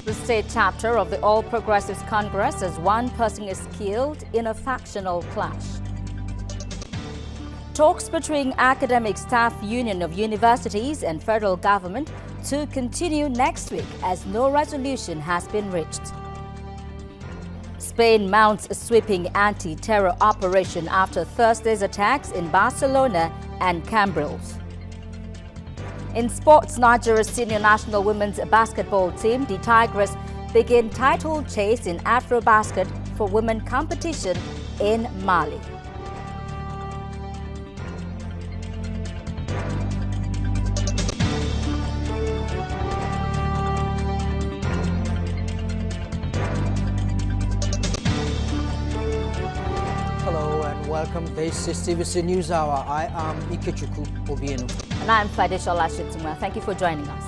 The state chapter of the All Progressives Congress as one person is killed in a factional clash. Talks between Academic Staff Union of Universities and federal government to continue next week as no resolution has been reached. Spain mounts a sweeping anti-terror operation after Thursday's attacks in Barcelona and Cambrils. In sports, Nigeria's senior national women's basketball team, the Tigers, begin title chase in Afrobasket for women competition in Mali. Welcome. This is TVC News Hour. I am Ikechukwu Obienu. And I'm Fadishola Shitumwa. Thank you for joining us.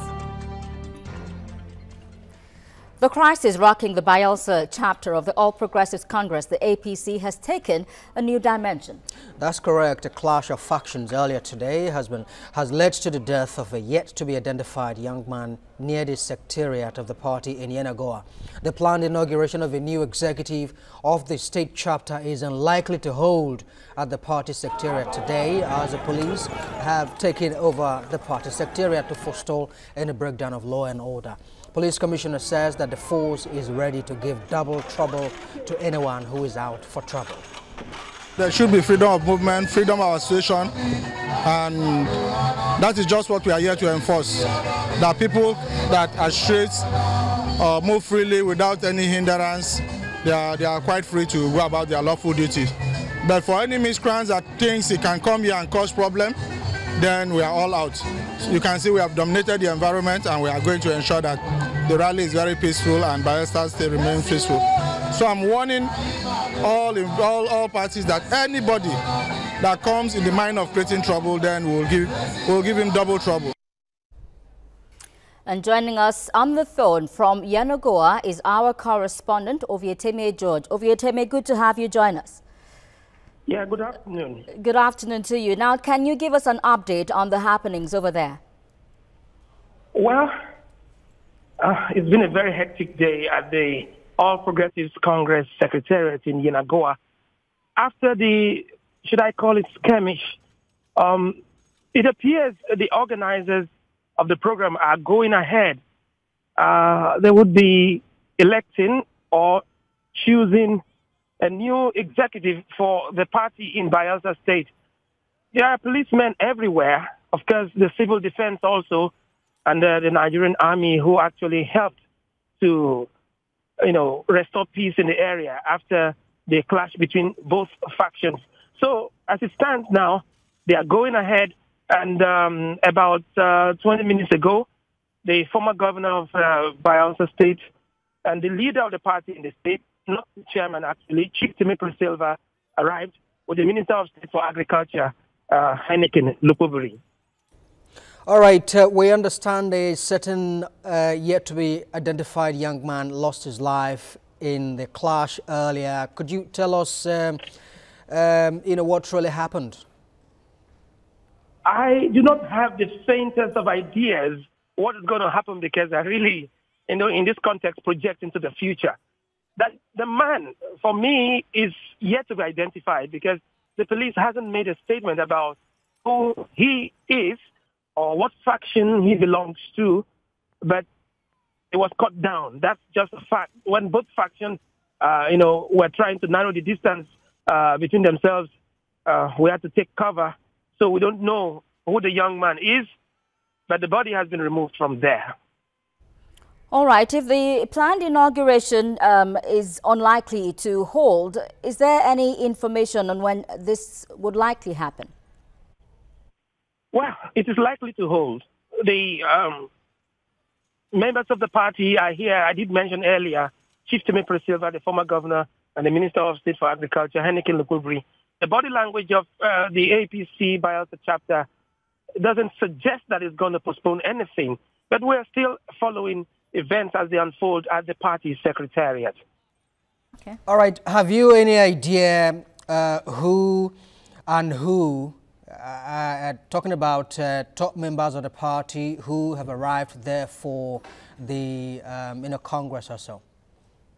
The crisis rocking the Bayelsa chapter of the All Progressives Congress, the APC, has taken a new dimension. That's correct. A clash of factions earlier today has led to the death of a yet-to-be-identified young man near the secretariat of the party in Yenagoa. The planned inauguration of a new executive of the state chapter is unlikely to hold at the party secretariat today, as the police have taken over the party secretariat to forestall any breakdown of law and order. Police Commissioner says that the force is ready to give double trouble to anyone who is out for trouble. There should be freedom of movement, freedom of association, and that is just what we are here to enforce. That people that are streets move freely without any hindrance, they are quite free to go about their lawful duty. But for any miscreants that thinks he can come here and cause problem, then we are all out. You can see we have dominated the environment, and we are going to ensure that the rally is very peaceful and Bayelsa State remains peaceful. So I'm warning all parties that anybody that comes in the mind of creating trouble, then we'll give him double trouble. And joining us on the phone from Yenagoa is our correspondent, Ovieteme George. Ovieteme, good to have you join us. Yeah, good afternoon. Good afternoon to you. Now, can you give us an update on the happenings over there? Well, it's been a very hectic day at the All Progressives Congress Secretariat in Yenagoa. After the, should I call it skirmish, it appears the organizers of the program are going ahead. They would be electing or choosing a new executive for the party in Bayelsa State. There are policemen everywhere, of course, the civil defense also, and the Nigerian army who actually helped to, restore peace in the area after the clash between both factions. So as it stands now, they are going ahead, and about 20 minutes ago, the former governor of Bayelsa State and the leader of the party in the state, not the chairman actually, Chief Timothy Silva, arrived with the Minister of State for Agriculture, Heineken Lupoburi. All right, we understand a certain yet-to-be-identified young man lost his life in the clash earlier. Could you tell us, what really happened? I do not have the faintest of ideas what is going to happen, because I really, in this context, project into the future. That the man, for me, is yet to be identified, because the police hasn't made a statement about who he is or what faction he belongs to, but it was cut down. That's just a fact. When both factions, were trying to narrow the distance between themselves, we had to take cover. So we don't know who the young man is, but the body has been removed from there. All right. If the planned inauguration is unlikely to hold, is there any information on when this would likely happen? Well, it is likely to hold. The members of the party are here. I did mention earlier, Chief Timothy Silva, the former governor, and the Minister of State for Agriculture, Heineken Lupoburi. The body language of the APC Bayelsa chapter doesn't suggest that it's going to postpone anything, but we're still following events as they unfold at the party secretariat. Okay. All right. Have you any idea who talking about top members of the party who have arrived there for the Congress or so?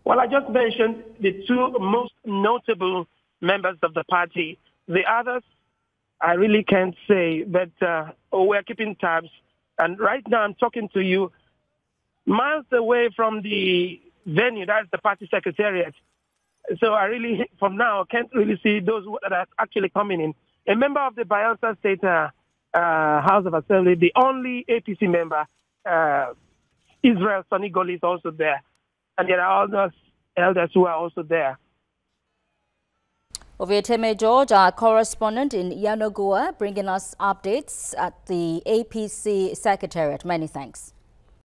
Well, I just mentioned the two most notable members of the party. The others, I really can't say, but we're keeping tabs. And right now I'm talking to you miles away from the venue, that's the party secretariat. So I really, from now, can't really see those that are actually coming in. A member of the Bayelsa State House of Assembly, the only APC member, Israel Sonny Goli, is also there. And there are other elders who are also there. Ovieteme George, our correspondent in Yanagoa, bringing us updates at the APC Secretariat. Many thanks.